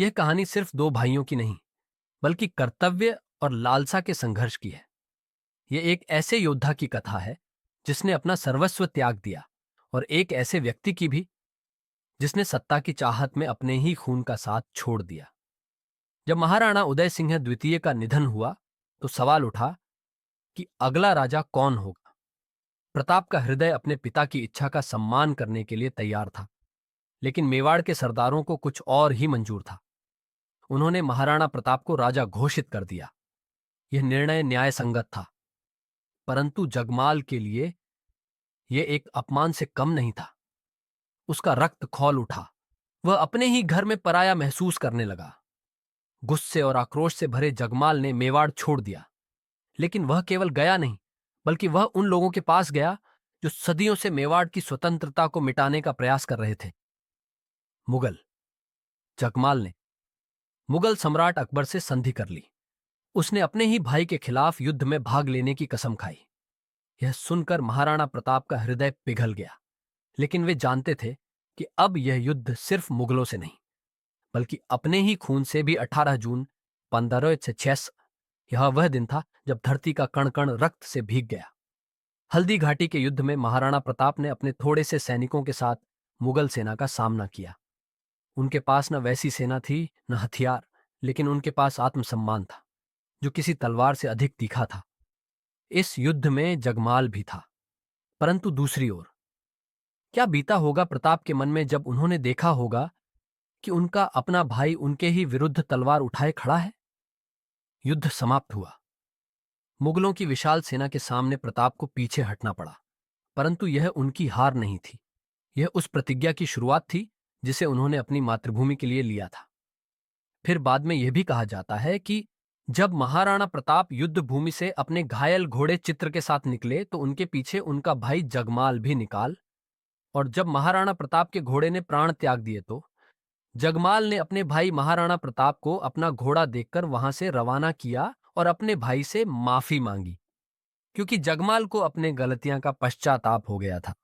यह कहानी सिर्फ दो भाइयों की नहीं, बल्कि कर्तव्य और लालसा के संघर्ष की है। यह एक ऐसे योद्धा की कथा है जिसने अपना सर्वस्व त्याग दिया, और एक ऐसे व्यक्ति की भी जिसने सत्ता की चाहत में अपने ही खून का साथ छोड़ दिया। जब महाराणा उदय सिंह द्वितीय का निधन हुआ, तो सवाल उठा कि अगला राजा कौन होगा। प्रताप का हृदय अपने पिता की इच्छा का सम्मान करने के लिए तैयार था, लेकिन मेवाड़ के सरदारों को कुछ और ही मंजूर था। उन्होंने महाराणा प्रताप को राजा घोषित कर दिया। यह निर्णय न्याय संगत था, परंतु जगमाल के लिए यह एक अपमान से कम नहीं था। उसका रक्त खौल उठा। वह अपने ही घर में पराया महसूस करने लगा। गुस्से और आक्रोश से भरे जगमाल ने मेवाड़ छोड़ दिया, लेकिन वह केवल गया नहीं, बल्कि वह उन लोगों के पास गया जो सदियों से मेवाड़ की स्वतंत्रता को मिटाने का प्रयास कर रहे थे। मुगल। जगमाल ने मुगल सम्राट अकबर से संधि कर ली। उसने अपने ही भाई के खिलाफ युद्ध में भाग लेने की कसम खाई। यह सुनकर महाराणा प्रताप का हृदय पिघल गया, लेकिन वे जानते थे कि अब यह युद्ध सिर्फ मुगलों से नहीं, बल्कि अपने ही खून से भी। 18 जून 1506 यह वह दिन था जब धरती का कण कण रक्त से भीग गया। हल्दी घाटी के युद्ध में महाराणा प्रताप ने अपने थोड़े से सैनिकों के साथ मुगल सेना का सामना किया। उनके पास न वैसी सेना थी, न हथियार, लेकिन उनके पास आत्मसम्मान था, जो किसी तलवार से अधिक तीखा था। इस युद्ध में जगमाल भी था, परंतु दूसरी ओर क्या बीता होगा प्रताप के मन में जब उन्होंने देखा होगा कि उनका अपना भाई उनके ही विरुद्ध तलवार उठाए खड़ा है। युद्ध समाप्त हुआ। मुगलों की विशाल सेना के सामने प्रताप को पीछे हटना पड़ा, परंतु यह उनकी हार नहीं थी। यह उस प्रतिज्ञा की शुरुआत थी जिसे उन्होंने अपनी मातृभूमि के लिए लिया था। फिर बाद में यह भी कहा जाता है कि जब महाराणा प्रताप युद्ध भूमि से अपने घायल घोड़े चित्र के साथ निकले, तो उनके पीछे उनका भाई जगमाल भी निकाल। और जब महाराणा प्रताप के घोड़े ने प्राण त्याग दिए, तो जगमाल ने अपने भाई महाराणा प्रताप को अपना घोड़ा देखकर वहां से रवाना किया और अपने भाई से माफी मांगी, क्योंकि जगमाल को अपने गलतियां का पश्चाताप हो गया था।